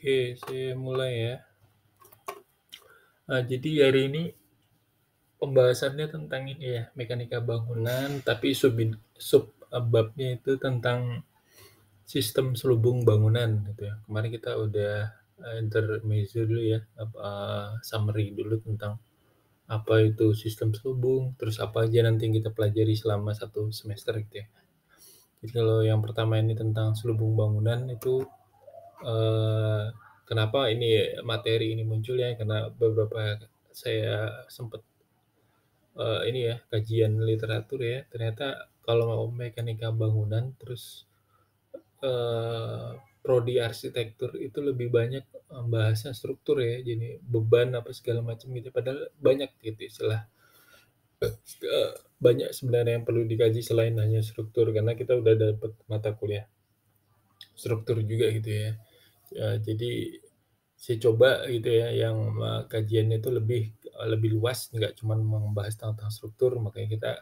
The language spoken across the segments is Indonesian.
Oke, saya mulai ya. Jadi hari ini pembahasannya tentang ini ya, mekanika bangunan, tapi babnya itu tentang sistem selubung bangunan gitu ya. Kemarin kita udah intermezzo dulu ya, summary dulu tentang apa itu sistem selubung, terus apa aja nanti yang kita pelajari selama 1 semester gitu ya. Jadi kalau yang pertama ini tentang selubung bangunan itu eh, kenapa ini materi ini muncul ya? Karena beberapa saya sempat ini ya kajian literatur ya. Ternyata kalau mau mekanika bangunan terus eh, prodi arsitektur itu lebih banyak bahasnya struktur ya. Jadi beban apa segala macam gitu. Padahal banyak gitu istilah. Banyak sebenarnya yang perlu dikaji selain hanya struktur karena kita udah dapat mata kuliah struktur juga gitu ya. Jadi saya coba gitu ya yang kajiannya itu lebih luas, nggak cuma membahas tentang struktur. Makanya kita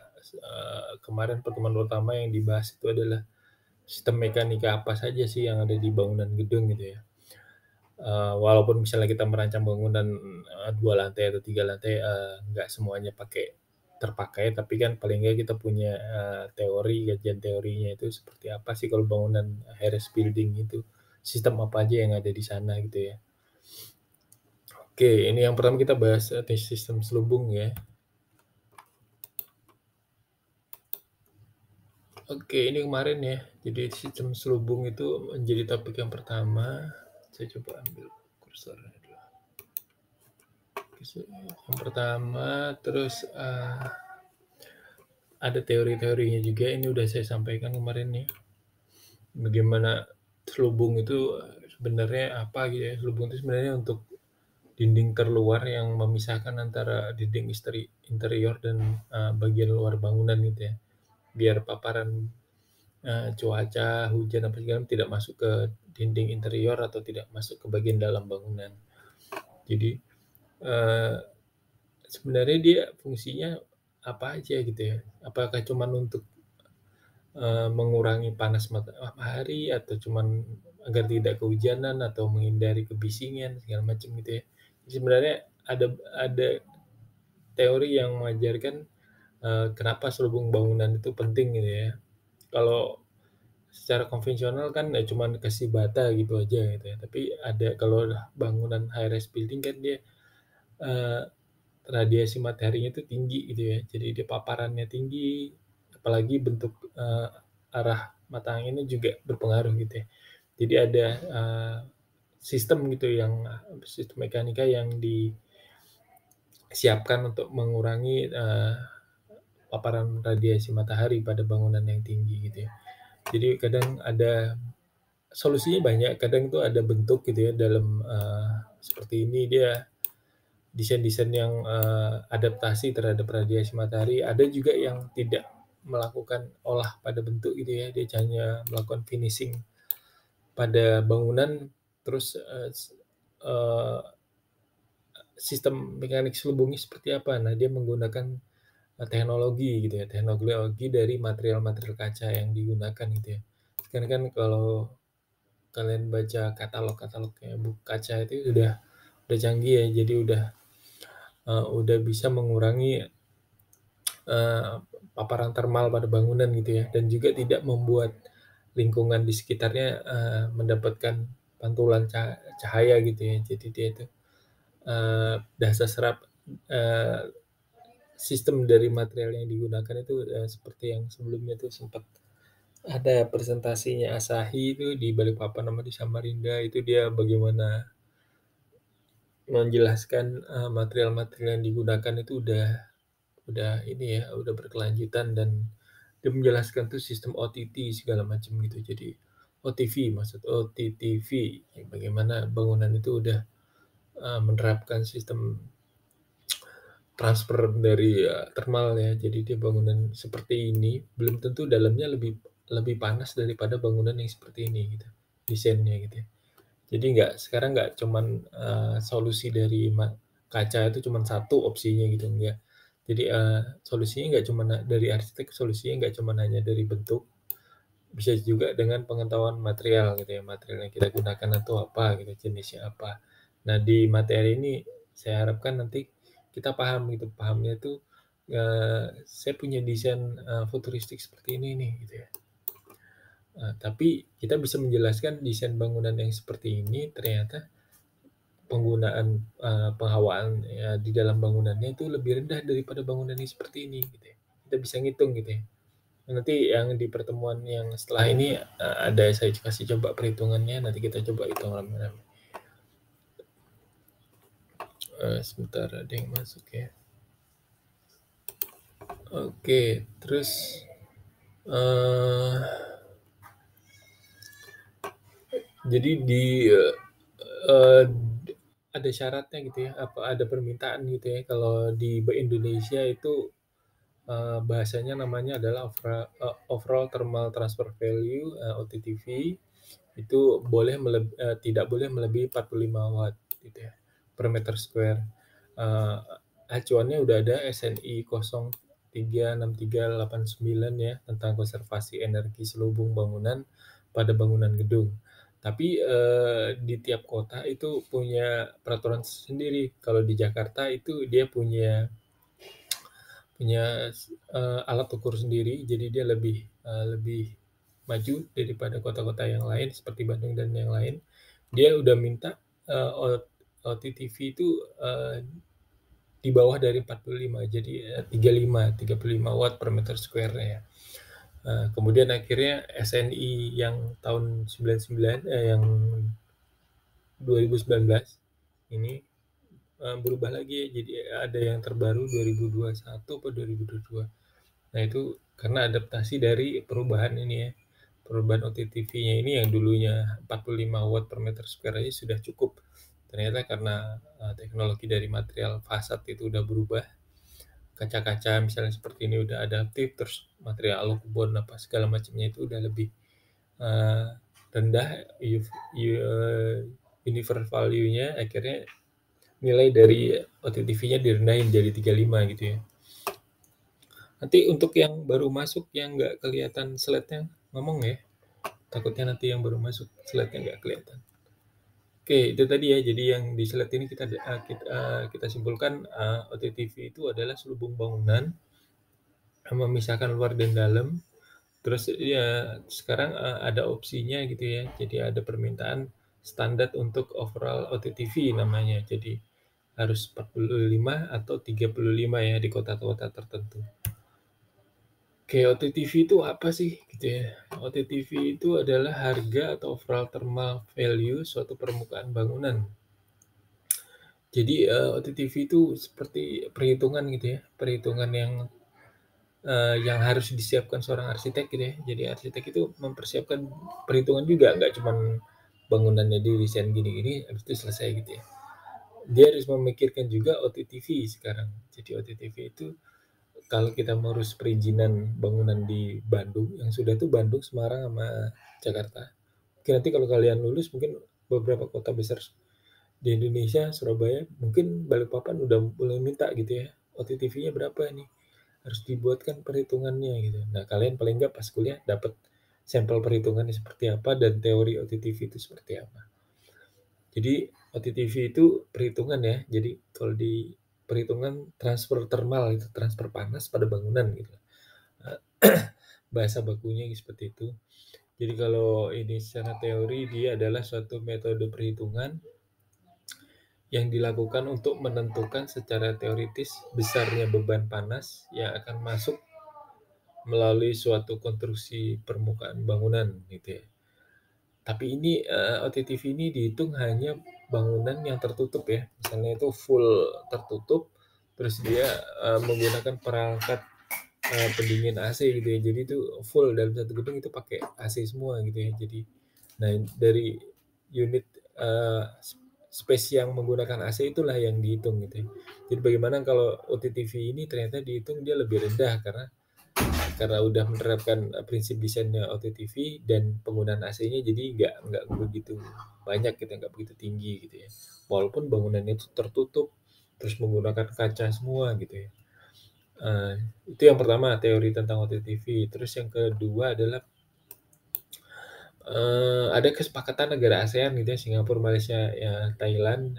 kemarin pertemuan pertama yang dibahas itu adalah sistem mekanika apa saja sih yang ada di bangunan gedung gitu ya. Walaupun misalnya kita merancang bangunan 2 lantai atau 3 lantai, nggak semuanya terpakai, tapi kan paling nggak kita punya teori, kajian teorinya itu seperti apa sih kalau bangunan high-rise building itu, sistem apa aja yang ada di sana gitu ya. Oke, ini yang pertama kita bahas sistem selubung ya. Oke, ini kemarin ya. Jadi sistem selubung itu menjadi topik yang pertama. Saya coba ambil kursornya dulu. Yang pertama, terus ada teori-teorinya juga. Ini udah saya sampaikan kemarin nih. Bagaimana selubung itu sebenarnya apa gitu ya. Selubung itu sebenarnya untuk dinding terluar yang memisahkan antara dinding interior dan bagian luar bangunan gitu ya. Biar paparan cuaca, hujan apa segala tidak masuk ke dinding interior atau tidak masuk ke bagian dalam bangunan. Jadi sebenarnya dia fungsinya apa aja gitu ya? Apakah cuma untuk mengurangi panas matahari atau cuman agar tidak kehujanan atau menghindari kebisingan segala macam gitu ya? Sebenarnya ada teori yang mengajarkan kenapa selubung bangunan itu penting gitu ya. Kalau secara konvensional kan cuma kasih bata gitu aja gitu ya. Tapi ada kalau bangunan high rise building kan dia uh, radiasi mataharinya itu tinggi gitu ya. Jadi dia paparannya tinggi, apalagi bentuk arah mata anginnya juga berpengaruh gitu ya. Jadi ada sistem gitu yang sistem mekanika yang disiapkan untuk mengurangi paparan radiasi matahari pada bangunan yang tinggi gitu ya. Jadi kadang ada solusinya banyak, kadang itu ada bentuk gitu ya dalam seperti ini dia desain-desain yang adaptasi terhadap radiasi matahari. Ada juga yang tidak melakukan olah pada bentuk gitu ya, dia hanya melakukan finishing pada bangunan, terus sistem mekanik selubungnya seperti apa. Nah, dia menggunakan teknologi gitu ya, teknologi dari material-material kaca yang digunakan gitu ya. Sekarang kan kalau kalian baca katalog-katalog kayak buku kaca itu udah canggih ya, jadi udah bisa mengurangi paparan termal pada bangunan gitu ya, dan juga tidak membuat lingkungan di sekitarnya mendapatkan pantulan cahaya gitu ya. Jadi dia itu dasa serap sistem dari material yang digunakan itu seperti yang sebelumnya tuh sempat ada presentasinya Asahi itu di Balikpapan sama di Samarinda, itu dia bagaimana menjelaskan material-material yang digunakan itu udah ini ya, udah berkelanjutan, dan dia menjelaskan tuh sistem OTT segala macam gitu. Jadi OTTV, ya, bagaimana bangunan itu udah menerapkan sistem transfer dari thermal ya. Jadi dia bangunan seperti ini belum tentu dalamnya lebih lebih panas daripada bangunan yang seperti ini gitu, desainnya gitu ya. Jadi sekarang nggak cuman solusi dari kaca itu cuman satu opsinya gitu, enggak. Jadi solusinya nggak cuma dari arsitek, solusinya nggak cuma hanya dari bentuk, bisa juga dengan pengetahuan material gitu ya, material yang kita gunakan itu apa gitu, jenisnya apa. Nah, di materi ini saya harapkan nanti kita paham gitu, pahamnya itu, saya punya desain, futuristik seperti ini nih gitu ya. Tapi kita bisa menjelaskan desain bangunan yang seperti ini ternyata penggunaan, penghawaan ya di dalam bangunannya itu lebih rendah daripada bangunan yang seperti ini gitu ya. Kita bisa ngitung gitu ya. Nanti yang di pertemuan yang setelah ini, ada saya kasih coba perhitungannya, nanti kita coba hitung rame-rame. Sebentar ada yang masuk ya. Oke, terus, eee, jadi di, eee, ada syaratnya gitu ya, apa ada permintaan gitu ya, kalau di Indonesia itu, bahasanya namanya adalah overall thermal transfer value, OTTV, itu tidak boleh melebihi 45 watt gitu ya, per meter square. Eee, Acuannya udah ada SNI 036389 ya, tentang konservasi energi selubung bangunan pada bangunan gedung. Tapi, di tiap kota itu punya peraturan sendiri. Kalau di Jakarta itu dia punya punya alat ukur sendiri, jadi dia lebih maju daripada kota-kota yang lain seperti Bandung dan yang lain. Dia udah minta, OTTV itu, di bawah dari 45, jadi, 35 watt per meter square-nya ya. Kemudian akhirnya SNI yang tahun 99, yang 2019 ini, berubah lagi, jadi ada yang terbaru 2021 atau 2022. Nah, itu karena adaptasi dari perubahan ini ya, perubahan OTTV-nya ini yang dulunya 45 watt per meter square aja sudah cukup. Ternyata karena, teknologi dari material fasad itu udah berubah, kaca-kaca misalnya seperti ini udah adaptif, terus material alokubon apa segala macamnya itu udah lebih, eee, rendah universal value-nya, akhirnya nilai dari OTTV-nya direndahin jadi 35 gitu ya. Nanti untuk yang baru masuk yang nggak kelihatan slide-nya ngomong ya, takutnya nanti yang baru masuk slide-nya nggak kelihatan. Oke, itu tadi ya, jadi yang di slide ini kita simpulkan, OTTV itu adalah selubung bangunan yang memisahkan luar dan dalam. Terus ya sekarang, ada opsinya gitu ya, jadi ada permintaan standar untuk overall OTTV namanya. Jadi harus 45 atau 35 ya di kota-kota tertentu. Oke, OTTV itu apa sih gitu ya? OTTV itu adalah harga atau overall thermal value suatu permukaan bangunan. Jadi, OTTV itu seperti perhitungan gitu ya, perhitungan yang harus disiapkan seorang arsitek gitu ya. Jadi arsitek itu mempersiapkan perhitungan juga, nggak cuman bangunannya didesain gini-gini habis itu selesai gitu ya. Dia harus memikirkan juga OTTV sekarang. Jadi OTTV itu kalau kita mengurus perizinan bangunan di Bandung, yang sudah itu Bandung, Semarang, sama Jakarta. Oke, nanti kalau kalian lulus mungkin beberapa kota besar di Indonesia, Surabaya, mungkin Balikpapan udah mulai minta gitu ya, OTTV-nya berapa nih? Harus dibuatkan perhitungannya gitu. Nah, kalian paling nggak pas kuliah dapat sampel perhitungannya seperti apa dan teori OTTV itu seperti apa. Jadi OTTV itu perhitungan ya. Jadi kalau di perhitungan transfer thermal itu transfer panas pada bangunan gitu. Bahasa bakunya seperti itu. Jadi kalau ini secara teori dia adalah suatu metode perhitungan yang dilakukan untuk menentukan secara teoritis besarnya beban panas yang akan masuk melalui suatu konstruksi permukaan bangunan gitu ya. Tapi ini, OTTV ini dihitung hanya bangunan yang tertutup ya, misalnya itu full tertutup, terus dia, menggunakan perangkat, pendingin AC gitu ya. Jadi itu full dalam satu gedung itu pakai AC semua gitu ya. Jadi, nah dari unit, space yang menggunakan AC itulah yang dihitung gitu ya. Jadi bagaimana kalau OTTV ini ternyata dihitung dia lebih rendah karena udah menerapkan prinsip desainnya OTTV dan penggunaan AC-nya jadi nggak begitu banyak gitu, nggak begitu tinggi gitu ya. Walaupun bangunannya itu tertutup, terus menggunakan kaca semua gitu ya. Itu yang pertama teori tentang OTTV. Terus yang kedua adalah Ada kesepakatan negara ASEAN gitu ya, Singapura, Malaysia, ya Thailand,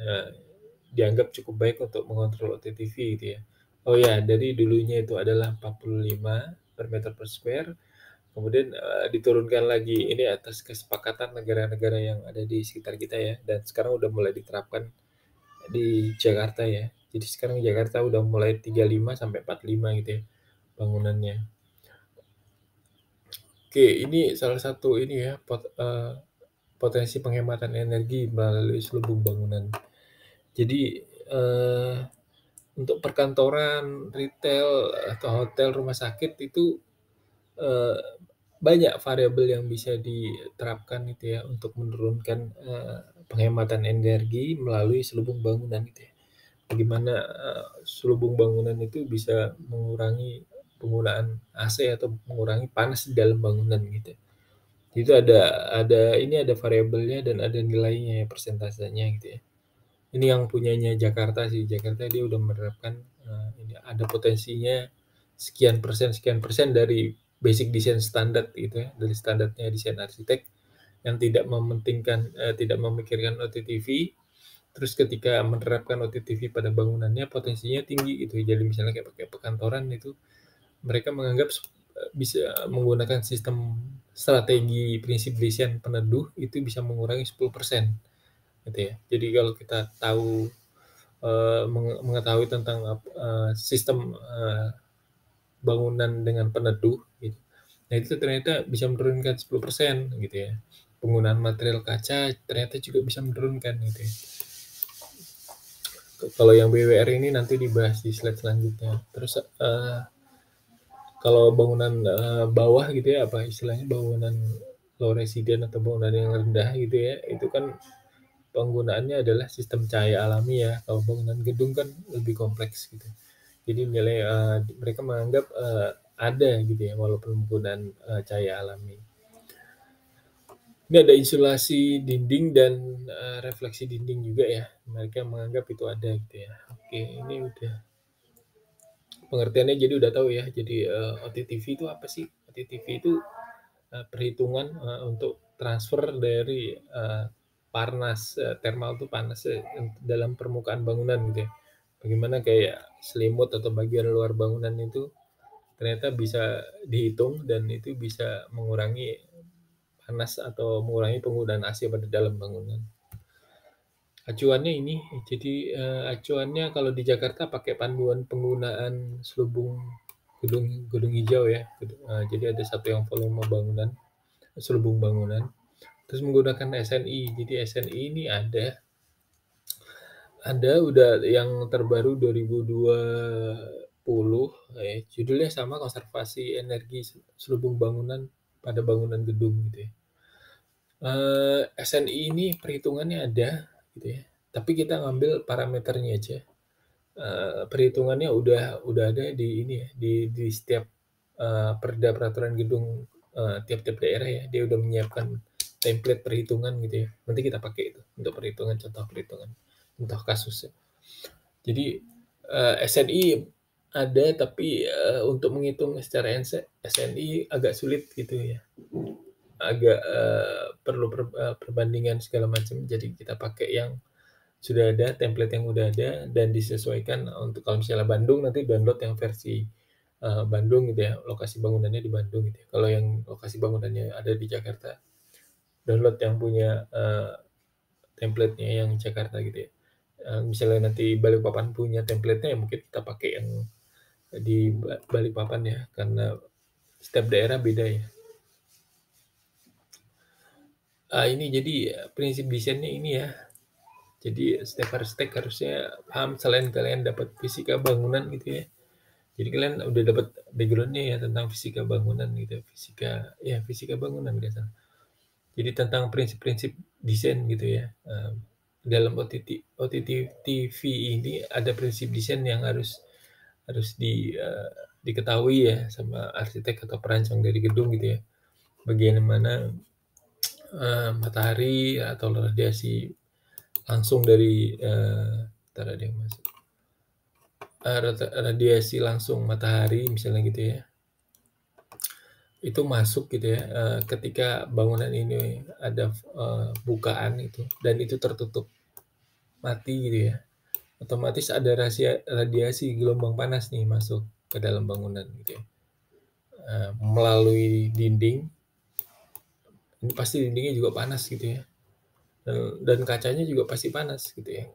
dianggap cukup baik untuk mengontrol OTTV gitu ya. Oh ya, dari dulunya itu adalah 45 per meter per square, kemudian, diturunkan lagi ini atas kesepakatan negara-negara yang ada di sekitar kita ya, dan sekarang udah mulai diterapkan di Jakarta ya. Jadi sekarang Jakarta udah mulai 35 sampai 45 gitu ya bangunannya. Oke, ini salah satu ini ya, potensi penghematan energi melalui selubung bangunan. Jadi, eee, untuk perkantoran, retail, atau hotel, rumah sakit itu, eee, banyak variabel yang bisa diterapkan gitu ya untuk menurunkan, penghematan energi melalui selubung bangunan gitu ya. Bagaimana, selubung bangunan itu bisa mengurangi penggunaan AC atau mengurangi panas di dalam bangunan gitu. Itu ada variabelnya dan ada nilainya ya, persentasenya gitu ya. Ini yang punyanya Jakarta sih, Jakarta dia udah menerapkan, ini ada potensinya sekian persen dari basic design standard gitu ya, dari standarnya desain arsitek yang tidak memikirkan OTTV, terus ketika menerapkan OTTV pada bangunannya potensinya tinggi gitu. Jadi misalnya kayak pakai perkantoran itu mereka menganggap bisa menggunakan sistem strategi prinsip desain peneduh itu bisa mengurangi 10% gitu ya. Jadi kalau kita tahu, mengetahui tentang sistem, bangunan dengan peneduh gitu, nah itu ternyata bisa menurunkan 10% gitu ya. Penggunaan material kaca ternyata juga bisa menurunkan gitu ya. Kalau yang BWR ini nanti dibahas di slide selanjutnya. Terus, kalau bangunan, bawah gitu ya, apa istilahnya, bangunan low resident atau bangunan yang rendah gitu ya, itu kan penggunaannya adalah sistem cahaya alami ya, kalau bangunan gedung kan lebih kompleks gitu. Jadi mereka menganggap, ada gitu ya, walaupun penggunaan, cahaya alami. Ini ada insulasi dinding dan, refleksi dinding juga ya, mereka menganggap itu ada gitu ya. Oke, ini udah pengertiannya jadi udah tahu ya. Jadi, OTTV itu apa sih? OTTV itu, perhitungan, untuk transfer dari, panas, thermal itu panas, dalam permukaan bangunan gitu ya. Bagaimana kayak selimut atau bagian luar bangunan itu ternyata bisa dihitung dan itu bisa mengurangi panas atau mengurangi penggunaan AC pada dalam bangunan. Acuannya ini, jadi, acuannya kalau di Jakarta pakai panduan penggunaan selubung gedung gedung hijau ya, jadi ada satu yang volume bangunan, selubung bangunan, terus menggunakan SNI. Jadi SNI ini ada udah yang terbaru 2020, judulnya sama, konservasi energi selubung bangunan pada bangunan gedung gitu ya. SNI ini perhitungannya ada gitu ya, tapi kita ngambil parameternya aja. Perhitungannya udah ada di ini ya, di setiap, perda peraturan gedung, tiap-tiap daerah ya, dia udah menyiapkan template perhitungan gitu ya. Nanti kita pakai itu untuk perhitungan, contoh perhitungan, contoh kasusnya. Jadi, SNI ada, tapi, untuk menghitung secara SNI agak sulit gitu ya. Agak, perlu perbandingan segala macam, jadi kita pakai yang sudah ada, template yang udah ada dan disesuaikan untuk kalau misalnya Bandung nanti download yang versi, Bandung gitu ya, lokasi bangunannya di Bandung gitu ya. Kalau yang lokasi bangunannya ada di Jakarta, download yang punya, template-nya yang Jakarta gitu ya. Misalnya nanti Balikpapan punya template-nya, ya mungkin kita pakai yang di Balikpapan ya, karena setiap daerah beda ya. Ini jadi prinsip desainnya ini ya. Jadi setiap arsitek harusnya paham selain kalian dapat fisika bangunan gitu ya. Jadi kalian udah dapat background-nya ya tentang fisika bangunan gitu, fisika bangunan nggak salah. Jadi tentang prinsip-prinsip desain gitu ya. Dalam OTTV ini ada prinsip desain yang harus harus diketahui ya sama arsitek atau perancang dari gedung gitu ya. Bagaimana matahari atau radiasi langsung dari ada yang masuk. Radiasi langsung matahari misalnya gitu ya. itu masuk gitu ya, ketika bangunan ini ada, bukaan itu dan itu tertutup mati gitu ya, otomatis ada radiasi gelombang panas nih masuk ke dalam bangunan gitu ya, melalui dinding, ini pasti dindingnya juga panas gitu ya, dan kacanya juga pasti panas gitu ya.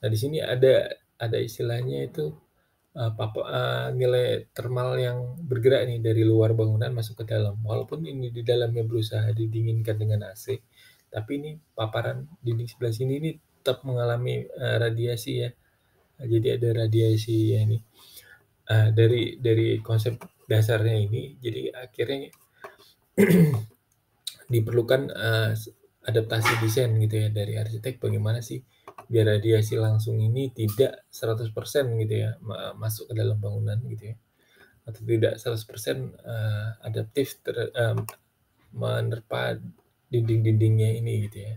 Nah, di sini ada istilahnya itu, nilai termal yang bergerak nih dari luar bangunan masuk ke dalam. Walaupun ini di dalamnya berusaha didinginkan dengan AC, tapi ini paparan dinding sebelah sini ini tetap mengalami, radiasi ya. Nah, jadi ada radiasi ya ini, dari konsep dasarnya ini, jadi akhirnya diperlukan, adaptasi desain gitu ya dari arsitek bagaimana sih biar radiasi langsung ini tidak 100% gitu ya masuk ke dalam bangunan gitu ya, atau tidak 100% adaptif menerpa dinding-dindingnya ini gitu ya.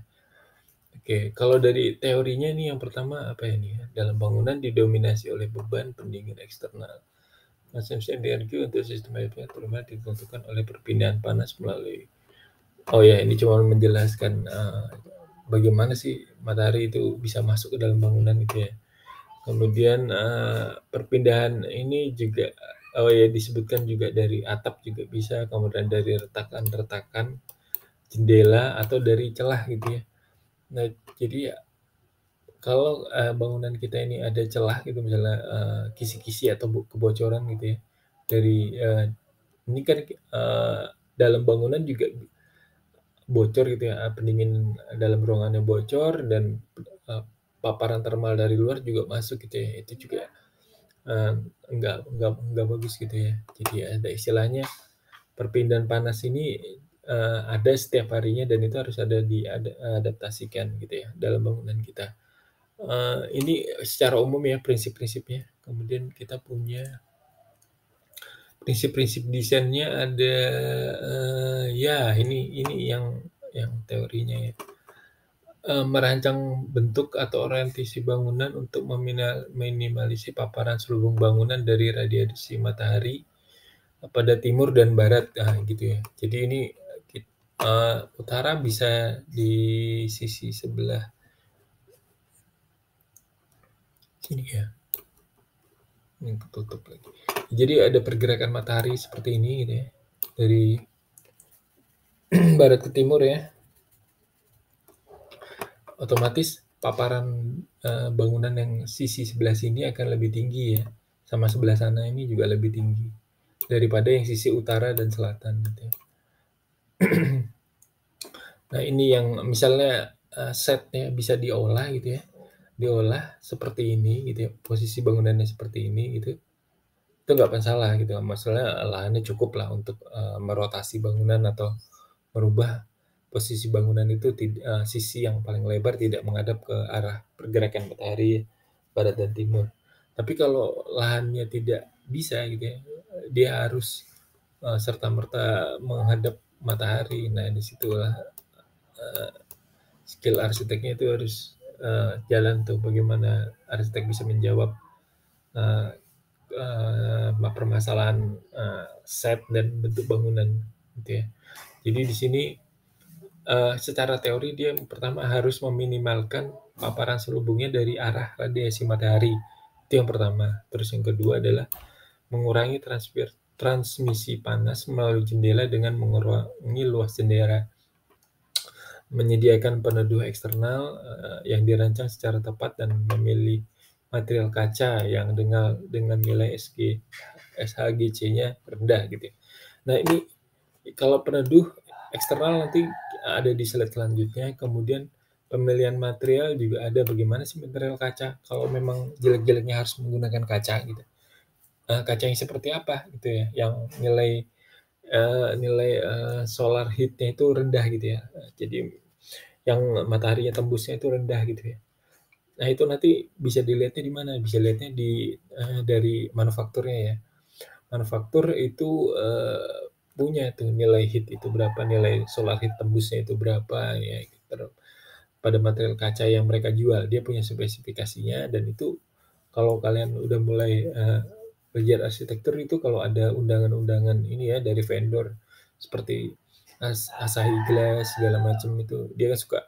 Oke, kalau dari teorinya nih yang pertama apa ya nih ya, dalam bangunan didominasi oleh beban pendingin eksternal. Konsumsi energi untuk sistem HVAC terutama ditentukan oleh perpindahan panas melalui. Oh ya, ini cuma menjelaskan bagaimana sih matahari itu bisa masuk ke dalam bangunan gitu ya. Kemudian perpindahan ini juga oh ya disebutkan juga dari atap juga bisa, kemudian dari retakan-retakan jendela atau dari celah gitu ya. Nah, jadi ya kalau bangunan kita ini ada celah gitu misalnya kisi-kisi atau kebocoran gitu ya dari ini kan dalam bangunan juga bocor gitu ya, pendingin dalam ruangannya bocor dan, eee, paparan termal dari luar juga masuk gitu ya, itu juga, eee, nggak bagus gitu ya. Jadi ada istilahnya perpindahan panas ini, ada setiap harinya dan itu harus ada adaptasikan gitu ya dalam bangunan kita. Ini secara umum ya prinsip-prinsipnya, kemudian kita punya prinsip-prinsip desainnya ada, ya ini yang teorinya ya. Merancang bentuk atau orientasi bangunan untuk minimalisir paparan selubung bangunan dari radiasi matahari pada timur dan barat, gitu ya. Jadi ini utara bisa di sisi sebelah sini ya, ini ketutup lagi. Jadi ada pergerakan matahari seperti ini gitu ya, dari barat ke timur ya. Otomatis paparan, bangunan yang sisi sebelah sini akan lebih tinggi ya, sama sebelah sana ini juga lebih tinggi daripada yang sisi utara dan selatan gitu ya. Nah ini yang misalnya, setnya bisa diolah gitu ya, diolah seperti ini gitu ya, posisi bangunannya seperti ini gitu, itu nggak masalah gitu, maksudnya lahannya cukup lah untuk, merotasi bangunan atau merubah posisi bangunan itu sisi yang paling lebar tidak menghadap ke arah pergerakan matahari barat dan timur. Tapi kalau lahannya tidak bisa gitu ya, dia harus, serta-merta menghadap matahari. Nah, disitulah skill arsiteknya itu harus, jalan tuh bagaimana arsitek bisa menjawab, eee permasalahan, set dan bentuk bangunan gitu ya. Jadi di sini secara teori dia pertama harus meminimalkan paparan selubungnya dari arah radiasi matahari, itu yang pertama. Terus yang kedua adalah mengurangi transmisi panas melalui jendela dengan mengurangi luas jendela, menyediakan peneduh eksternal yang dirancang secara tepat dan memilih material kaca yang dengan nilai SHGC-nya rendah gitu ya. Nah ini kalau peneduh eksternal nanti ada di slide selanjutnya, kemudian pemilihan material juga ada bagaimana sih material kaca, kalau memang jelek-jeleknya harus menggunakan kaca gitu. Kaca yang seperti apa gitu ya, yang nilai, solar heat-nya itu rendah gitu ya, jadi yang mataharinya tembusnya itu rendah gitu ya. Nah itu nanti bisa dilihatnya di mana, bisa lihatnya dari manufakturnya ya. Manufaktur itu, punya tuh nilai heat itu berapa, nilai solar heat tembusnya itu berapa ya gitu. Pada material kaca yang mereka jual, dia punya spesifikasinya dan itu kalau kalian udah mulai, belajar arsitektur itu kalau ada undangan-undangan ini ya dari vendor seperti Asahi Glass segala macam itu dia kan suka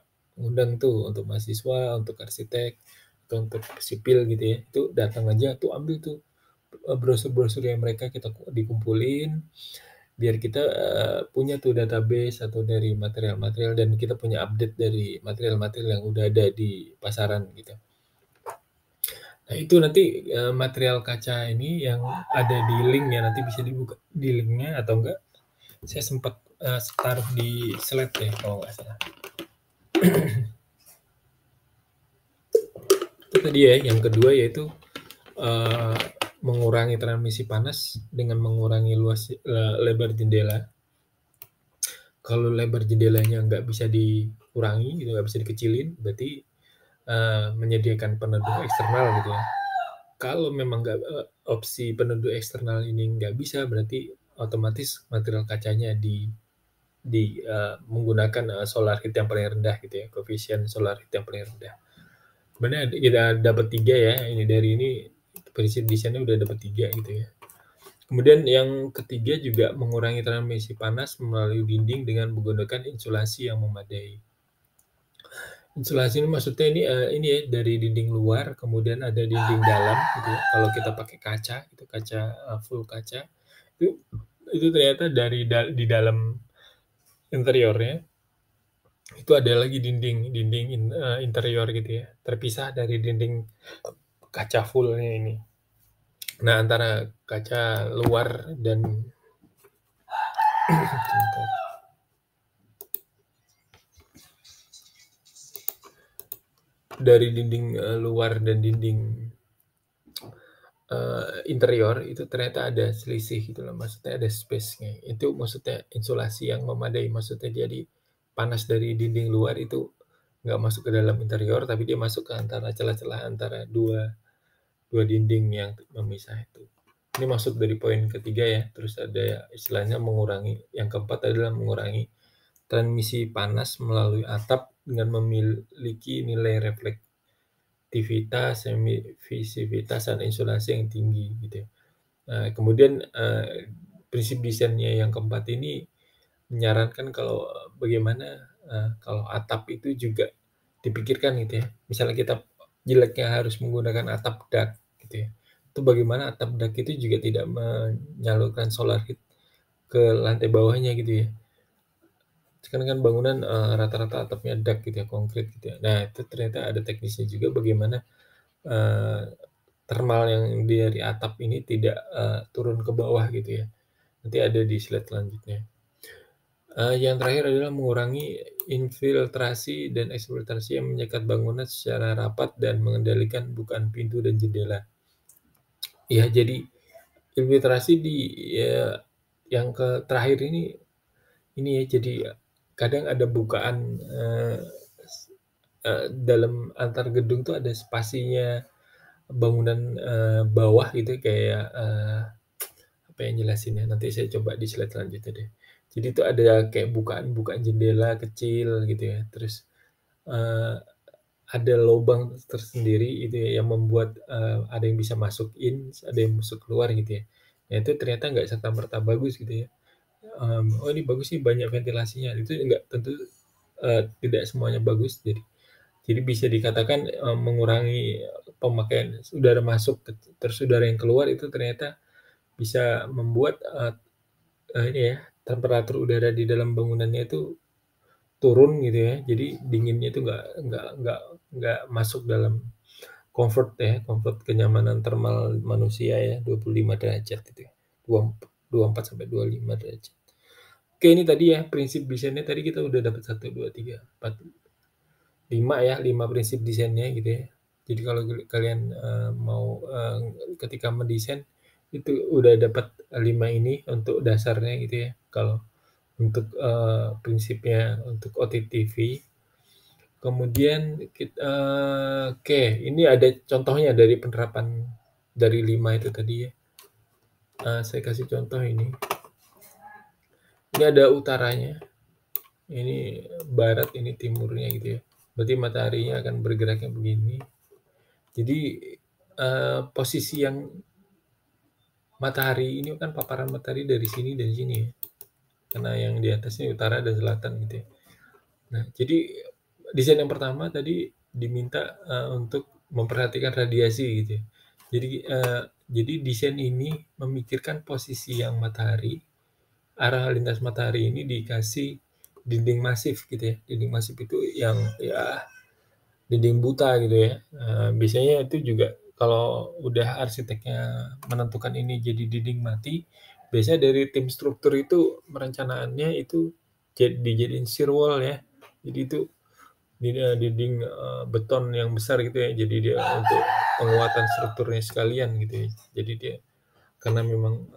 ngundang tuh untuk mahasiswa, untuk arsitek, atau untuk sipil gitu ya. Itu datang aja tuh ambil tuh brosur-brosur yang mereka kita dikumpulin biar kita punya tuh database atau dari material-material dan kita punya update dari material-material yang udah ada di pasaran gitu. Nah, itu nanti material kaca ini yang ada di link-nya nanti bisa dibuka di link-nya atau enggak saya sempat taruh di slide ya kalau nggak salah. Itu tadi ya, yang kedua yaitu mengurangi transmisi panas dengan mengurangi lebar jendela. Kalau lebar jendelanya nggak bisa dikurangi, gitu, nggak bisa dikecilin, berarti menyediakan peneduh eksternal gitu ya. Kalau memang nggak opsi peneduh eksternal ini nggak bisa, berarti otomatis material kacanya menggunakan solar heat yang paling rendah gitu ya, koefisien solar heat yang paling rendah. Kemudian kita dapat 3 ya, ini dari ini prinsip desainnya udah dapat 3 gitu ya. Kemudian yang ketiga juga mengurangi transmisi panas melalui dinding dengan menggunakan insulasi yang memadai. Insulasi ini maksudnya ini ya dari dinding luar, kemudian ada dinding dalam gitu ya. Kalau kita pakai kaca, itu kaca full kaca, itu ternyata di dalam interiornya itu ada lagi dinding interior gitu ya, terpisah dari dinding kaca fullnya ini. Nah, antara kaca luar dan dari dinding luar dan dinding interior itu ternyata ada selisih gitu loh, maksudnya ada space-nya. Itu maksudnya insulasi yang memadai, maksudnya jadi panas dari dinding luar itu nggak masuk ke dalam interior, tapi dia masuk ke antara celah-celah antara dua dinding yang memisah itu. Ini masuk dari poin ketiga ya. Terus ada istilahnya mengurangi, yang keempat adalah mengurangi transmisi panas melalui atap dengan memiliki nilai reflektivitas, emisivitas, dan insulasi yang tinggi gitu ya. Nah, kemudian prinsip desainnya yang keempat ini menyarankan kalau bagaimana kalau atap itu juga dipikirkan gitu ya. Misalnya kita jeleknya harus menggunakan atap dak gitu ya. Itu bagaimana atap dak itu juga tidak menyalurkan solar heat ke lantai bawahnya gitu ya. Sekarang kan bangunan rata-rata atapnya dak gitu ya, konkrit gitu ya. Nah, itu ternyata ada teknisnya juga bagaimana thermal yang dari atap ini tidak turun ke bawah gitu ya. Nanti ada di slide selanjutnya. Yang terakhir adalah mengurangi infiltrasi dan eksfiltrasi yang menyekat bangunan secara rapat dan mengendalikan bukaan pintu dan jendela. Ya, jadi infiltrasi yang terakhir ini ya, jadi kadang ada bukaan dalam antar gedung tuh ada spasinya bangunan bawah gitu kayak apa yang jelasin ya, nanti saya coba di slide selanjutnya deh. Jadi itu ada kayak bukaan jendela kecil gitu ya, terus ada lubang tersendiri itu ya, yang membuat ada yang bisa masuk in, ada yang masuk keluar gitu ya. Nah, itu ternyata nggak serta-merta bagus gitu ya. Oh ini bagus sih banyak ventilasinya, itu enggak tentu tidak semuanya bagus. Jadi bisa dikatakan mengurangi pemakaian udara masuk terus udara yang keluar itu ternyata bisa membuat ini ya, temperatur udara di dalam bangunannya itu turun gitu ya. Jadi dinginnya itu nggak masuk dalam comfort kenyamanan thermal manusia ya, 25 derajat gitu ya. 24 sampai 25 derajat. Oke, ini tadi ya prinsip desainnya tadi kita udah dapat 1 2 3 4 5 ya, 5 prinsip desainnya gitu ya. Jadi kalau kalian mau ketika mendesain itu udah dapat 5 ini untuk dasarnya gitu ya. Kalau untuk prinsipnya untuk OTTV. Kemudian oke, ini ada contohnya dari penerapan dari 5 itu tadi ya. Saya kasih contoh ini. Ini ada utaranya, ini barat, ini timurnya gitu ya. Berarti mataharinya akan bergeraknya begini. Jadi posisi yang matahari ini kan paparan matahari dari sini dan sini ya. Karena yang di atas ini utara dan selatan gitu ya. Nah, jadi desain yang pertama tadi diminta untuk memperhatikan radiasi gitu ya. Jadi desain ini memikirkan posisi yang matahari, arah lintas matahari ini dikasih dinding masif gitu ya. Dinding masif itu yang ya dinding buta gitu ya. Biasanya itu juga kalau udah arsiteknya menentukan ini jadi dinding mati, biasanya dari tim struktur itu merencanaannya itu dijadiin shear wall ya. Jadi itu dinding beton yang besar gitu ya. Jadi dia untuk penguatan strukturnya sekalian gitu ya. Jadi dia karena memang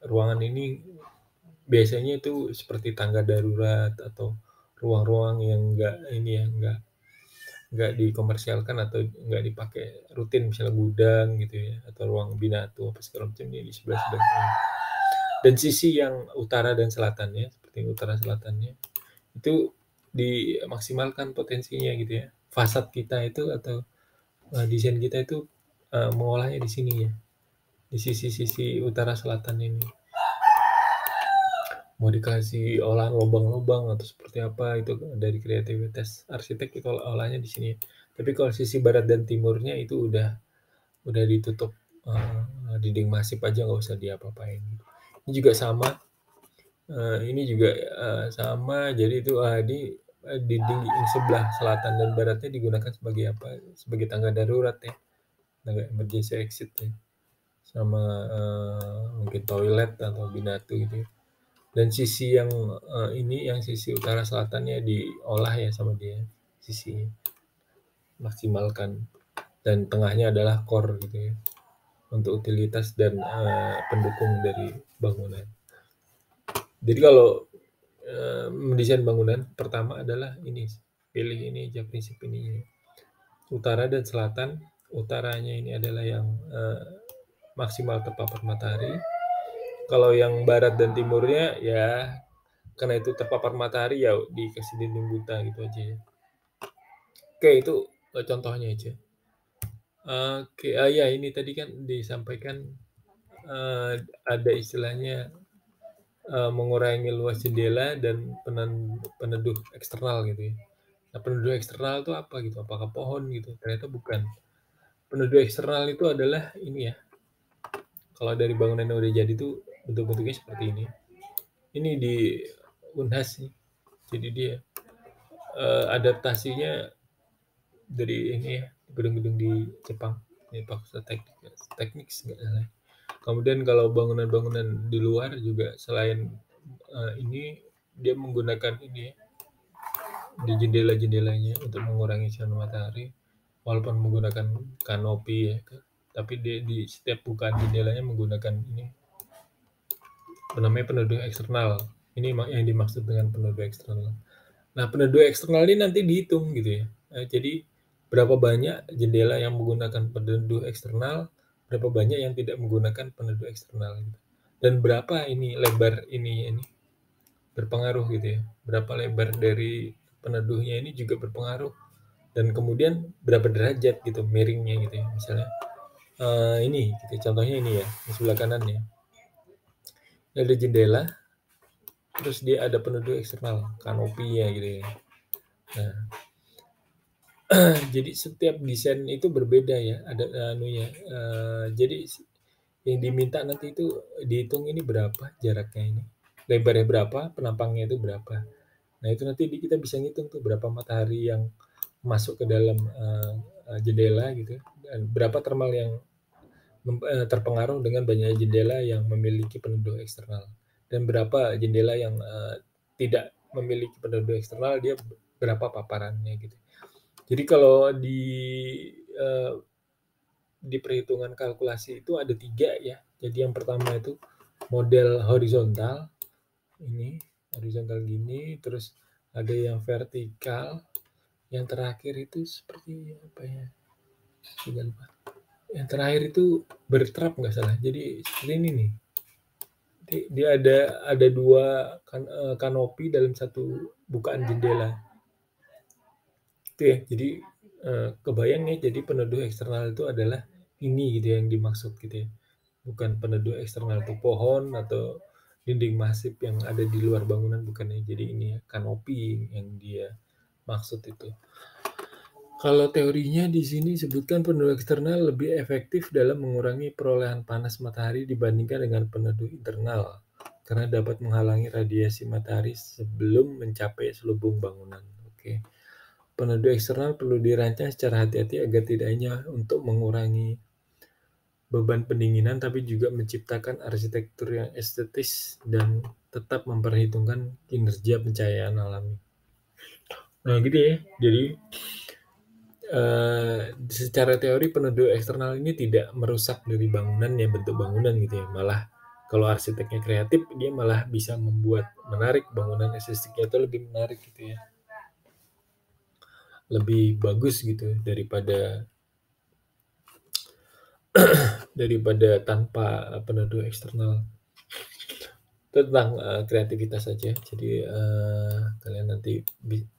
ruangan ini biasanya itu seperti tangga darurat atau ruang-ruang yang enggak dikomersialkan atau enggak dipakai rutin, misalnya gudang gitu ya, atau ruang binatu apa segala macam ini di sebelah-sebelah sini. Dan sisi yang utara dan selatannya, seperti utara selatannya, itu dimaksimalkan potensinya gitu ya. Fasad kita itu atau desain kita itu mengolahnya di sini ya, di sisi-sisi utara selatan ini. Mau dikasih olahan lubang-lubang atau seperti apa itu dari kreativitas arsitek itu olahnya di sini. Tapi kalau sisi barat dan timurnya itu udah ditutup dinding masif aja, nggak usah diapa-apain. Ini juga sama. Ini juga sama. Jadi itu di dinding sebelah selatan dan baratnya digunakan sebagai apa? Sebagai tangga darurat ya, tangga emergency exit ya, sama mungkin toilet atau binatu gitu ya. Dan sisi yang ini yang sisi utara selatannya diolah ya sama dia, sisi maksimalkan, dan tengahnya adalah core gitu ya, untuk utilitas dan pendukung dari bangunan. Jadi kalau mendesain bangunan pertama adalah ini, pilih ini aja prinsip ini, utara dan selatan. Utaranya ini adalah yang maksimal terpapar matahari. Kalau yang barat dan timurnya ya karena itu terpapar matahari ya dikasih dinding buta gitu aja ya. Oke, itu contohnya aja. Oke, ya ini tadi kan disampaikan ada istilahnya mengurangi luas jendela dan peneduh eksternal gitu ya. Nah, peneduh eksternal itu apa gitu? Apakah pohon gitu? Ternyata bukan. Peneduh eksternal itu adalah ini ya. Kalau dari bangunan yang udah jadi itu bentuk-bentuknya seperti ini. Ini di Unhas nih. Jadi dia adaptasinya dari ini ya, gedung-gedung di Jepang. Ini fakultas teknik nggak salah. Kemudian kalau bangunan-bangunan di luar juga selain ini dia menggunakan ini ya, di jendela-jendelanya untuk mengurangi sinar matahari, walaupun menggunakan kanopi ya, tapi di setiap bukaan jendelanya menggunakan ini namanya peneduh eksternal. Ini yang dimaksud dengan peneduh eksternal. Nah, peneduh eksternal ini nanti dihitung gitu ya. Jadi berapa banyak jendela yang menggunakan peneduh eksternal, berapa banyak yang tidak menggunakan peneduh eksternal gitu. Dan berapa ini lebar ini berpengaruh gitu ya. Berapa lebar dari peneduhnya ini juga berpengaruh. Dan kemudian berapa derajat gitu miringnya gitu ya. Misalnya ini gitu, contohnya ini ya, di sebelah kanannya. Ini ada jendela, terus dia ada peneduh eksternal, kanopinya gitu ya. Nah, jadi setiap desain itu berbeda ya, ada anunya. Jadi yang diminta nanti itu dihitung ini berapa jaraknya ini, lebarnya berapa, penampangnya itu berapa. Nah itu nanti kita bisa ngitung tuh berapa matahari yang masuk ke dalam jendela gitu, dan berapa thermal yang terpengaruh dengan banyaknya jendela yang memiliki peneduh eksternal, dan berapa jendela yang tidak memiliki peneduh eksternal, dia berapa paparannya gitu. Jadi kalau di perhitungan kalkulasi itu ada 3 ya. Jadi yang pertama itu model horizontal, ini horizontal gini, terus ada yang vertikal, yang terakhir itu seperti apa ya? Yang terakhir itu bertrap nggak salah. Jadi seperti ini nih. Dia ada 2 kanopi dalam satu bukaan jendela. Itu ya. Jadi kebayang ya, jadi peneduh eksternal itu adalah ini gitu yang dimaksud gitu ya. bukan peneduh eksternal itu pohon atau dinding masif yang ada di luar bangunan, bukan ya. Jadi ini ya, kanopi yang dia maksud itu. Kalau teorinya di sini sebutkan peneduh eksternal lebih efektif dalam mengurangi perolehan panas matahari dibandingkan dengan peneduh internal, karena dapat menghalangi radiasi matahari sebelum mencapai selubung bangunan. Oke. Peneduh eksternal perlu dirancang secara hati-hati agar tidak hanya untuk mengurangi beban pendinginan, tapi juga menciptakan arsitektur yang estetis dan tetap memperhitungkan kinerja pencahayaan alami. Nah, gitu ya. Jadi secara teori peneduh eksternal ini tidak merusak dari bangunannya, bentuk bangunan gitu ya. Malah kalau arsiteknya kreatif, dia malah bisa membuat menarik bangunan estetiknya itu lebih menarik gitu ya. Lebih bagus gitu daripada tanpa peneduh eksternal. Itu tentang kreativitas saja. Jadi kalian nanti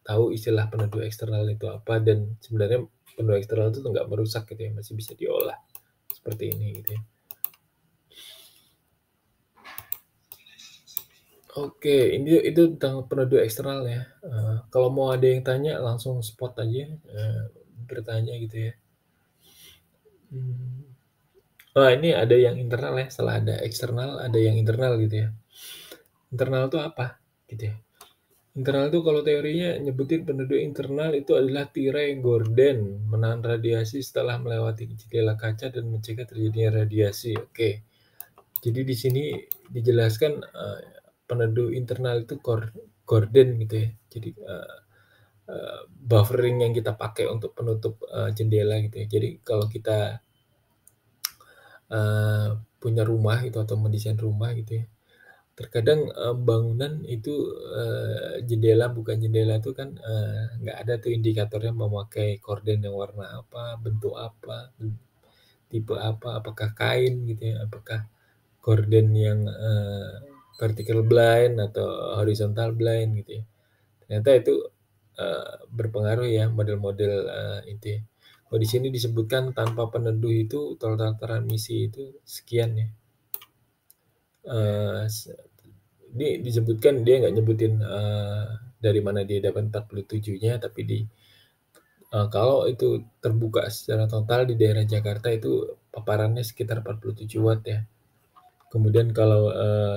tahu istilah peneduh eksternal itu apa, dan sebenarnya peneduh eksternal itu nggak merusak gitu ya, masih bisa diolah seperti ini gitu ya. Oke, ini itu tentang peneduh eksternal ya. Kalau mau ada yang tanya langsung spot aja, bertanya gitu ya. Oh, ini ada yang internal ya, setelah ada eksternal ada yang internal gitu ya. Internal itu apa gitu ya. Internal itu kalau teorinya nyebutin penduduk internal itu adalah tirai gorden menahan radiasi setelah melewati jendela kaca dan mencegah terjadinya radiasi. Oke. Jadi di sini dijelaskan peneduh internal itu gorden gitu ya. Jadi buffering yang kita pakai untuk penutup jendela gitu ya. Jadi kalau kita punya rumah itu atau mendesain rumah gitu ya, terkadang bangunan itu jendela bukan jendela itu kan nggak ada tuh indikatornya memakai korden yang warna apa, bentuk apa, tipe apa, apakah kain gitu ya, apakah korden yang vertical blind atau horizontal blind gitu ya. Ternyata itu berpengaruh ya model-model itu ya. Kalau di sini disebutkan tanpa peneduh itu total transmisi itu sekian ya. Ini disebutkan dia nggak nyebutin dari mana dia dapat 47-nya, tapi kalau itu terbuka secara total di daerah Jakarta itu paparannya sekitar 47 watt ya. Kemudian kalau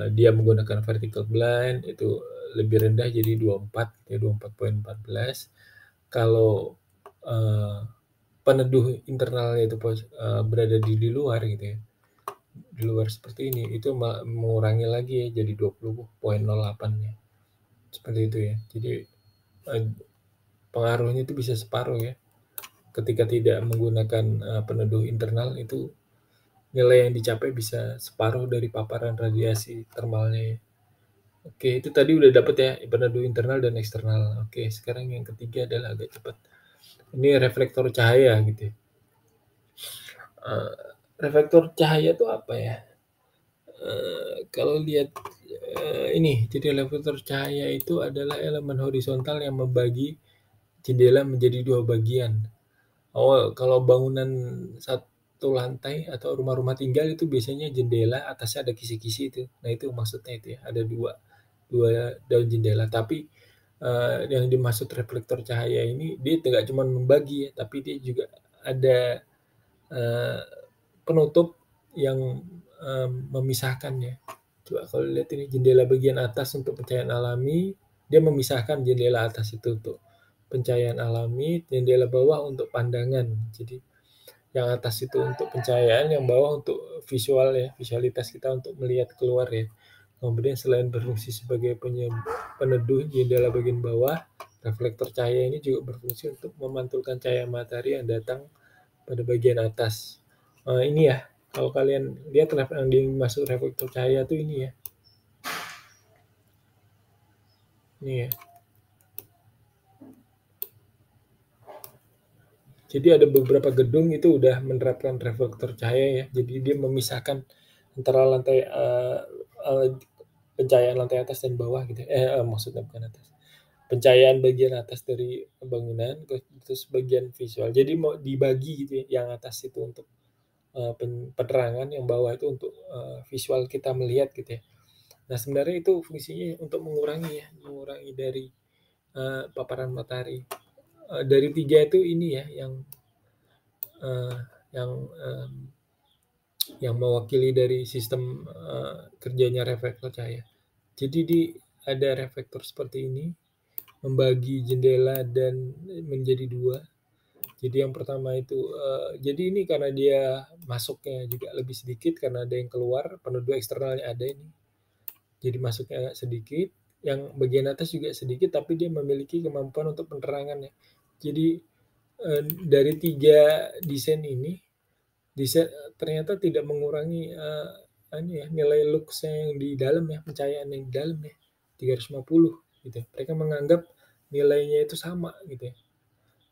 dia menggunakan vertical blind itu lebih rendah jadi 24 ya, 24,14. Kalau peneduh internalnya itu berada di luar gitu ya, di luar seperti ini, itu mengurangi lagi ya jadi 20,08 ya. Seperti itu ya. Jadi pengaruhnya itu bisa separuh ya. Ketika tidak menggunakan peneduh internal itu nilai yang dicapai bisa separuh dari paparan radiasi termalnya ya. Oke, itu tadi udah dapet ya peneduh internal dan eksternal. Oke, sekarang yang ketiga adalah agak cepat. Ini reflektor cahaya gitu ya. Reflektor cahaya itu apa ya? Kalau lihat ini, jadi reflektor cahaya itu adalah elemen horizontal yang membagi jendela menjadi dua bagian. Oh, kalau bangunan satu lantai atau rumah-rumah tinggal itu biasanya jendela atasnya ada kisi-kisi itu. Nah, itu maksudnya itu ya, ada dua daun jendela. Tapi yang dimaksud reflektor cahaya ini dia tidak cuma membagi ya, tapi dia juga ada penutup yang memisahkannya. Coba kalau lihat ini jendela bagian atas untuk pencahayaan alami, dia memisahkan jendela atas itu untuk pencahayaan alami, jendela bawah untuk pandangan. Jadi yang atas itu untuk pencahayaan, yang bawah untuk visual ya, visualitas kita untuk melihat keluar ya. Kemudian selain berfungsi sebagai peneduh jendela bagian bawah, reflektor cahaya ini juga berfungsi untuk memantulkan cahaya matahari yang datang pada bagian atas. Ini ya, kalau kalian lihat yang dimaksud reflektor cahaya tuh ini ya. Ini ya. Jadi ada beberapa gedung itu udah menerapkan reflektor cahaya ya. Jadi dia memisahkan antara lantai pencahayaan lantai atas dan bawah gitu. Maksudnya bukan atas. Pencahayaan bagian atas dari bangunan terus bagian visual. Jadi mau dibagi gitu ya, yang atas itu untuk penerangan yang bawah itu untuk, visual kita melihat gitu ya. Nah, sebenarnya itu fungsinya untuk mengurangi dari, paparan matahari. Dari 3 itu ini ya eee, yang, yang mewakili dari sistem, kerjanya reflektor cahaya. Jadi ada reflektor seperti ini, membagi jendela dan menjadi 2. Jadi yang pertama itu, jadi ini karena dia masuknya juga lebih sedikit karena ada yang keluar, peneduh eksternalnya ada ini. Jadi masuknya agak sedikit, yang bagian atas juga sedikit, tapi dia memiliki kemampuan untuk penerangan ya. Jadi, dari 3 desain ini, ternyata tidak mengurangi, ya, nilai lux-nya yang di dalam ya, pencahayaan yang di dalam ya, 350 gitu. Mereka menganggap nilainya itu sama gitu ya.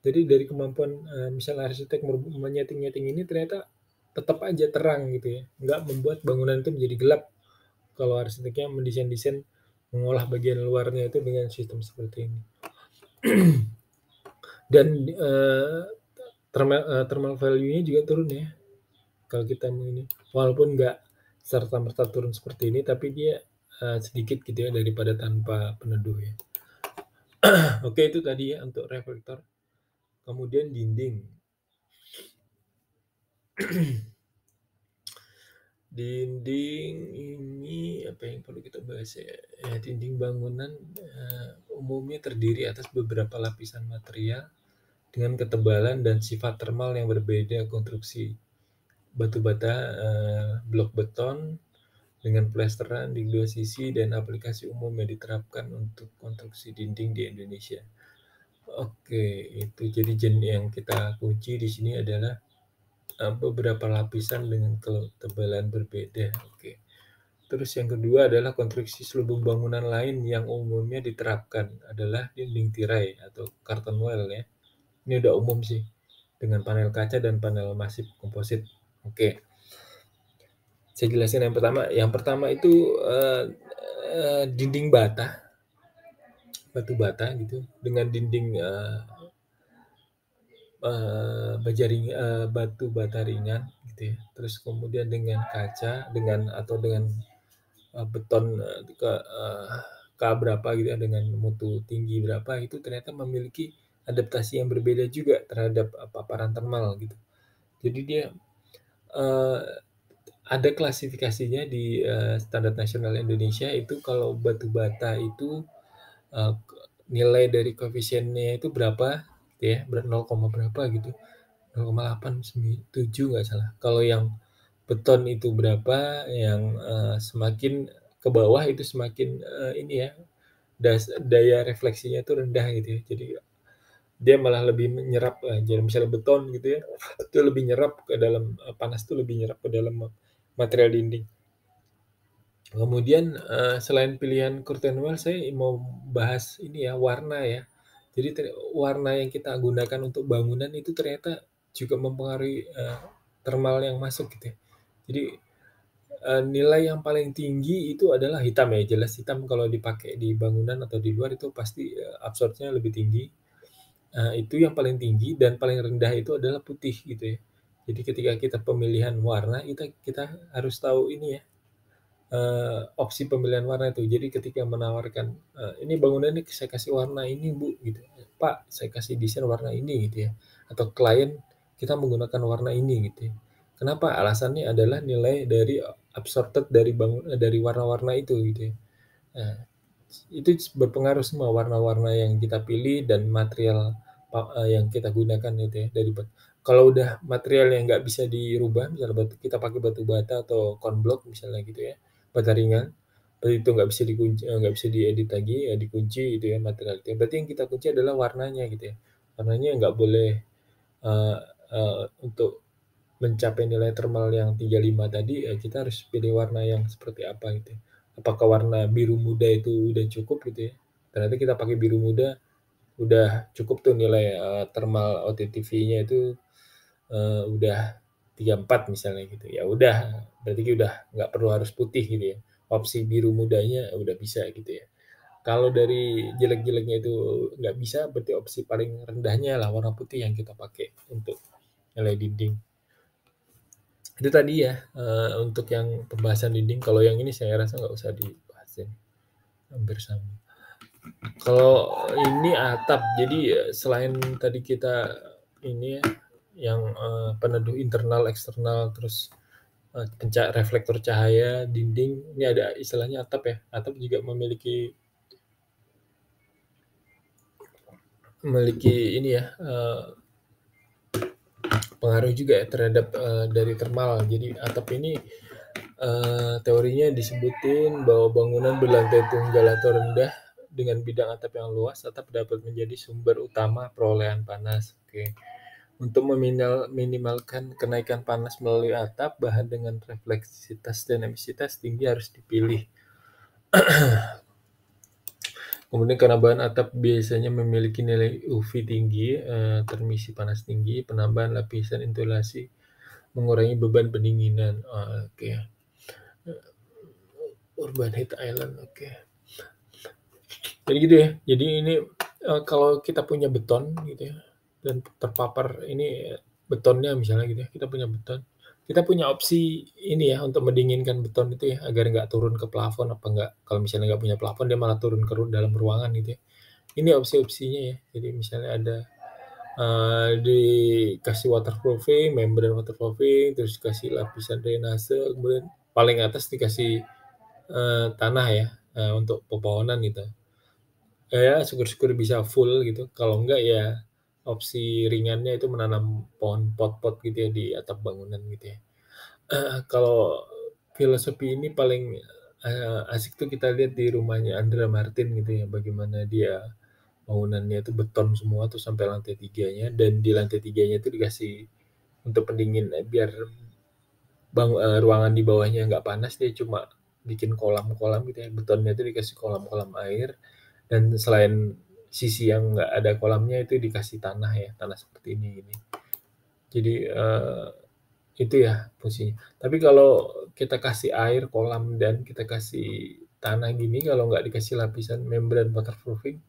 Jadi dari kemampuan, misalnya arsitek menyeting-nyeting ini ternyata tetap aja terang gitu ya, nggak membuat bangunan itu menjadi gelap kalau arsiteknya mendesain-desain mengolah bagian luarnya itu dengan sistem seperti ini. Dan, thermal value-nya juga turun ya, kalau kita mau ini. Walaupun nggak serta-merta turun seperti ini, tapi dia, sedikit gitu ya daripada tanpa peneduh ya. Oke, itu tadi ya untuk reflektor. Kemudian dinding. Dinding ini apa yang perlu kita bahas ya, dinding bangunan, umumnya terdiri atas beberapa lapisan material dengan ketebalan dan sifat termal yang berbeda. Konstruksi batu bata, blok beton dengan plesteran di 2 sisi dan aplikasi umum yang diterapkan untuk konstruksi dinding di Indonesia. Oke, itu jadi yang kita kunci di sini adalah, beberapa lapisan dengan ketebalan berbeda, oke. Terus yang kedua adalah konstruksi selubung bangunan lain yang umumnya diterapkan adalah dinding tirai atau curtain wall ya. Ini udah umum sih, dengan panel kaca dan panel masif komposit. Oke, saya jelasin yang pertama. Yang pertama itu, dinding batu bata gitu, dengan dinding, batu bata ringan gitu ya. Terus kemudian dengan kaca, dengan beton, K berapa gitu ya, dengan mutu tinggi berapa, itu ternyata memiliki adaptasi yang berbeda juga terhadap, paparan termal gitu. Jadi dia, eee, ada klasifikasinya di, Standar Nasional Indonesia itu kalau batu bata itu, nilai dari koefisiennya itu berapa gitu ya, 0, berapa gitu, 0,897 nggak salah. Kalau yang beton itu berapa, yang, semakin ke bawah itu semakin, ini ya, daya refleksinya itu rendah gitu ya. Jadi dia malah lebih menyerap, jadi misalnya beton gitu ya, itu lebih nyerap ke dalam, panas itu lebih nyerap ke dalam material dinding. Kemudian, selain pilihan curtain wall, saya mau bahas ini ya, warna ya. Jadi warna yang kita gunakan untuk bangunan itu ternyata juga mempengaruhi, thermal yang masuk gitu ya. Jadi, nilai yang paling tinggi itu adalah hitam ya, jelas hitam kalau dipakai di bangunan atau di luar itu pasti, absorpsinya lebih tinggi. Itu yang paling tinggi dan paling rendah itu adalah putih gitu ya. Jadi ketika kita pemilihan warna, kita harus tahu ini ya, opsi pemilihan warna itu. Jadi ketika menawarkan, "Ini bangunan ini saya kasih warna ini Bu," gitu, "Pak, saya kasih desain warna ini," gitu ya, atau klien, "Kita menggunakan warna ini," gitu ya. Kenapa? Alasannya adalah nilai dari absorbed dari warna-warna itu gitu ya. Nah, itu berpengaruh semua warna-warna yang kita pilih dan material yang kita gunakan itu ya kalau udah material yang nggak bisa dirubah, misalnya kita pakai batu bata atau konblok misalnya gitu ya, bata ringan, berarti itu nggak bisa dikunci, nggak bisa diedit lagi, ya dikunci gitu ya material itu. Berarti yang kita kunci adalah warnanya gitu ya. Warnanya nggak boleh, eee untuk mencapai nilai thermal yang 35 tadi, ya kita harus pilih warna yang seperti apa gitu ya. Apakah warna biru muda itu udah cukup gitu ya, ternyata kita pakai biru muda, udah cukup tuh nilai, thermal OTTV-nya itu, udah 34 misalnya gitu, ya udah, berarti udah nggak perlu harus putih gitu ya, opsi biru mudanya udah bisa gitu ya. Kalau dari jelek-jeleknya itu nggak bisa, berarti opsi paling rendahnya lah warna putih yang kita pakai untuk nilai dinding. Itu tadi ya, untuk yang pembahasan dinding, kalau yang ini saya rasa nggak usah dibahas ini, hampir sama. Kalau ini atap, jadi selain tadi kita ini ya, yang peneduh internal, eksternal, terus reflektor cahaya, dinding, ini ada istilahnya atap ya. Atap juga memiliki ini ya, pengaruh juga ya terhadap dari thermal. Jadi atap ini teorinya disebutin bahwa bangunan berlantai tunggal atau rendah dengan bidang atap yang luas, atap dapat menjadi sumber utama perolehan panas. Oke. Untuk minimalkan kenaikan panas melalui atap, bahan dengan refleksivitas dan emisivitas tinggi harus dipilih. Kemudian karena bahan atap biasanya memiliki nilai UV tinggi, transmisi panas tinggi, penambahan lapisan insulasi mengurangi beban pendinginan. Oke. Urban heat island, oke. Jadi gitu ya. Jadi ini kalau kita punya beton gitu ya, dan terpapar ini betonnya misalnya gitu ya, kita punya beton, kita punya opsi ini ya untuk mendinginkan beton itu ya agar nggak turun ke plafon apa enggak. Kalau misalnya nggak punya plafon dia malah turun ke dalam ruangan gitu ya. Ini opsi-opsinya ya. Jadi misalnya ada dikasih waterproofing, membran waterproofing, terus dikasih lapisan drainase, kemudian paling atas dikasih tanah ya untuk pepohonan gitu. Ya syukur-syukur bisa full gitu. Kalau enggak ya opsi ringannya itu menanam pohon pot-pot gitu ya di atap bangunan gitu ya. Kalau filosofi ini paling asik tuh kita lihat di rumahnya Andra Martin gitu ya, bagaimana dia bangunannya itu beton semua tuh sampai lantai 3-nya, dan di lantai 3-nya itu dikasih untuk pendingin biar ruangan di bawahnya nggak panas, dia cuma bikin kolam-kolam gitu ya, betonnya itu dikasih kolam-kolam air, dan selain sisi yang nggak ada kolamnya itu dikasih tanah ya, tanah seperti ini gini. Jadi itu ya fungsinya. Tapi kalau kita kasih air, kolam, dan kita kasih tanah gini, kalau nggak dikasih lapisan membran waterproofing,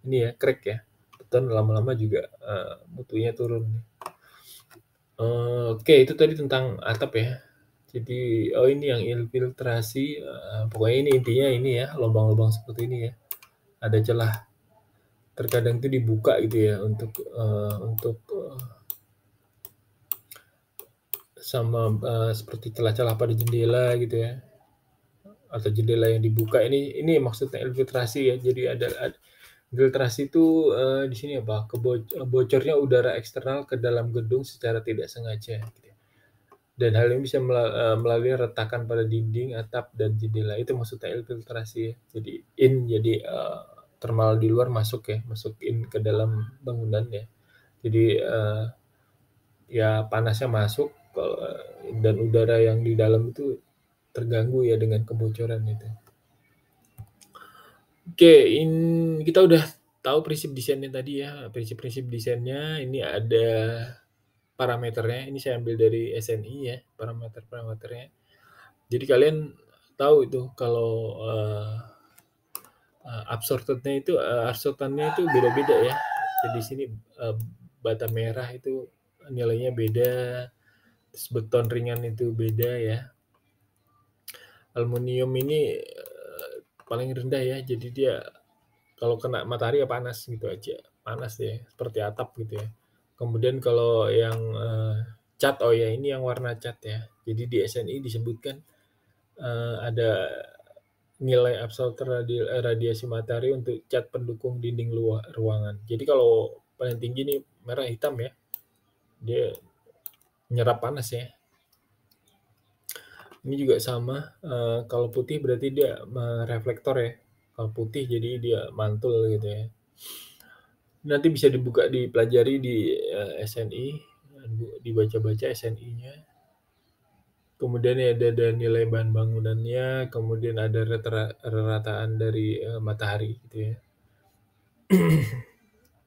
ini ya crack ya. Beton lama-lama juga mutunya turun. Oke, itu tadi tentang atap ya. Jadi, ini yang infiltrasi, pokoknya ini intinya ini ya, lubang-lubang seperti ini ya. Ada celah. Terkadang itu dibuka gitu ya untuk sama seperti celah-celah pada jendela gitu ya. Atau jendela yang dibuka, ini maksudnya infiltrasi ya. Jadi ada infiltrasi itu di sini apa? Bocornya udara eksternal ke dalam gedung secara tidak sengaja gitu ya. Dan hal ini bisa melalui retakan pada dinding, atap, dan jendela. Itu maksudnya infiltrasi ya. Jadi thermal di luar masuk ya, masuk in ke dalam bangunan ya. Jadi ya panasnya masuk dan udara yang di dalam itu terganggu ya dengan kebocoran itu. Oke, kita udah tahu prinsip desainnya tadi ya. Prinsip-prinsip desainnya ini ada parameternya. Ini saya ambil dari SNI ya, parameter-parameternya. Jadi kalian tahu itu kalau absortannya itu beda-beda ya. Jadi di sini bata merah itu nilainya beda, terus beton ringan itu beda ya. Aluminium ini paling rendah ya, jadi dia kalau kena matahari ya panas gitu aja, panas ya, seperti atap gitu ya. Kemudian kalau yang cat, oh ya ini yang warna cat ya. Jadi di SNI disebutkan ada nilai absorptor radiasi matahari untuk cat pendukung dinding ruangan. Jadi kalau paling tinggi nih merah hitam ya, dia menyerap panas ya. Ini juga sama, kalau putih berarti dia reflektor ya. Kalau putih jadi dia mantul gitu ya. Nanti bisa dibuka, dipelajari di SNI, dibaca-baca SNI-nya. Kemudian ya ada nilai bahan bangunannya, kemudian ada rerataan dari matahari gitu ya.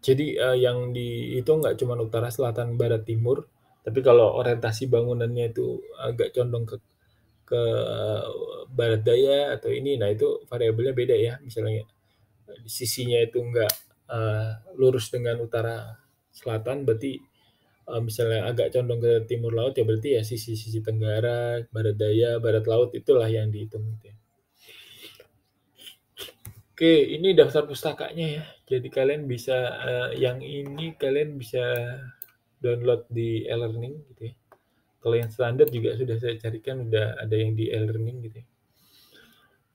Jadi yang itu nggak cuma utara, selatan, barat, timur, tapi kalau orientasi bangunannya itu agak condong ke barat daya atau ini, nah itu variabelnya beda ya. Misalnya sisinya itu nggak lurus dengan utara selatan, berarti misalnya agak condong ke timur laut, ya berarti ya sisi-sisi tenggara, barat daya, barat laut itulah yang dihitung gitu ya. Oke, ini daftar pustakanya ya. Jadi kalian bisa, yang ini kalian bisa download di e-learning gitu ya. Kalau yang standar juga sudah saya carikan, udah ada yang di e-learning gitu ya.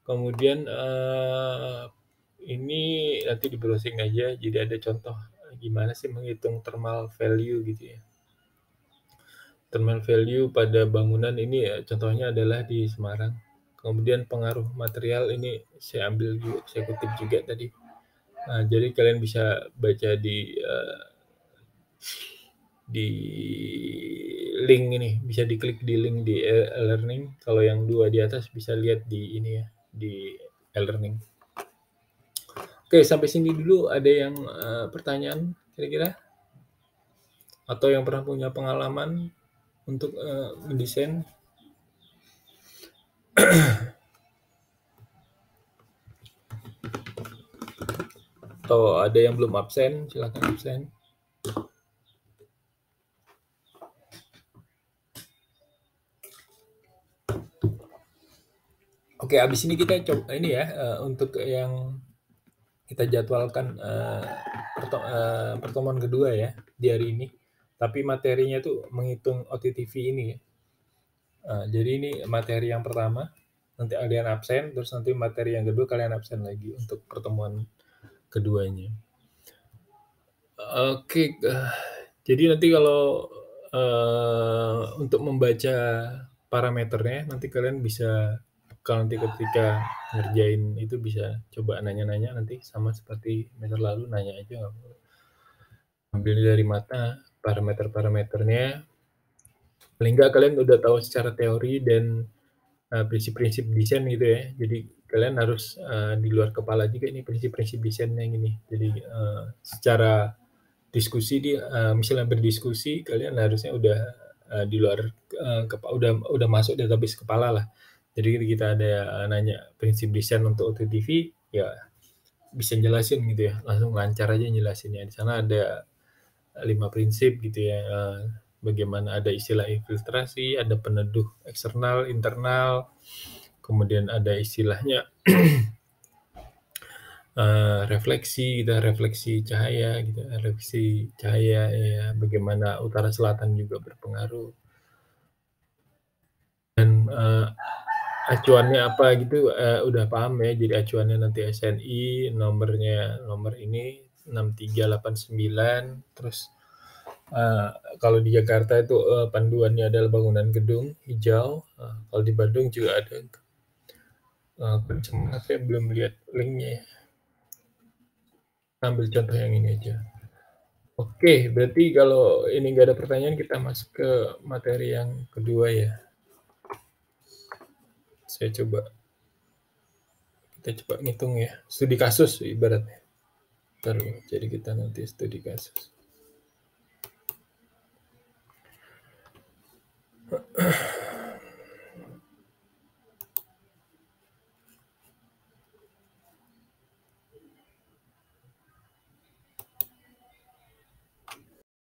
Kemudian, ini nanti di-browsing aja, jadi ada contoh gimana sih menghitung thermal value gitu ya. Thermal value pada bangunan ini ya contohnya adalah di Semarang. Kemudian pengaruh material ini saya ambil juga, saya kutip juga tadi. Nah, jadi kalian bisa baca di link ini, bisa diklik di link di e-learning. Kalau yang 2 di atas bisa lihat di ini ya, di e-learning. Oke, sampai sini dulu. Ada yang pertanyaan kira-kira? Atau yang pernah punya pengalaman untuk mendesain? Atau ada yang belum absen? Silakan absen. Oke, abis ini kita coba ini ya, untuk yang kita jadwalkan pertemuan kedua ya di hari ini. Tapi materinya tuh menghitung OTTV ini ya. Jadi ini materi yang pertama, nanti kalian absen, terus nanti materi yang kedua kalian absen lagi untuk pertemuan keduanya. Oke, jadi nanti kalau untuk membaca parameternya, nanti kalian bisa, kalau nanti ketika ngerjain itu bisa coba nanya-nanya nanti, sama seperti semester lalu, nanya aja. Ambil dari mata parameter-parameternya. Paling nggak kalian udah tahu secara teori dan prinsip-prinsip desain gitu ya. Jadi kalian harus di luar kepala juga ini prinsip-prinsip desainnya gini. Jadi secara diskusi misalnya berdiskusi, kalian harusnya udah di luar udah masuk database kepala lah. Jadi kita ada nanya prinsip desain untuk OTTV, ya bisa jelasin gitu ya, langsung lancar aja jelasinnya. Di sana ada 5 prinsip gitu ya. Bagaimana ada istilah infiltrasi, ada peneduh eksternal, internal, kemudian ada istilahnya refleksi cahaya gitu, refleksi cahaya ya, bagaimana utara selatan juga berpengaruh. Dan acuannya apa gitu udah paham ya, jadi acuannya nanti SNI, nomor ini 6389, terus kalau di Jakarta itu panduannya adalah bangunan gedung hijau, kalau di Bandung juga ada. Saya belum lihat linknya ya. Ambil contoh yang ini aja. Oke, berarti kalau ini nggak ada pertanyaan, kita masuk ke materi yang kedua ya. Kita coba ngitung ya, studi kasus ibaratnya. Jadi kita nanti studi kasus.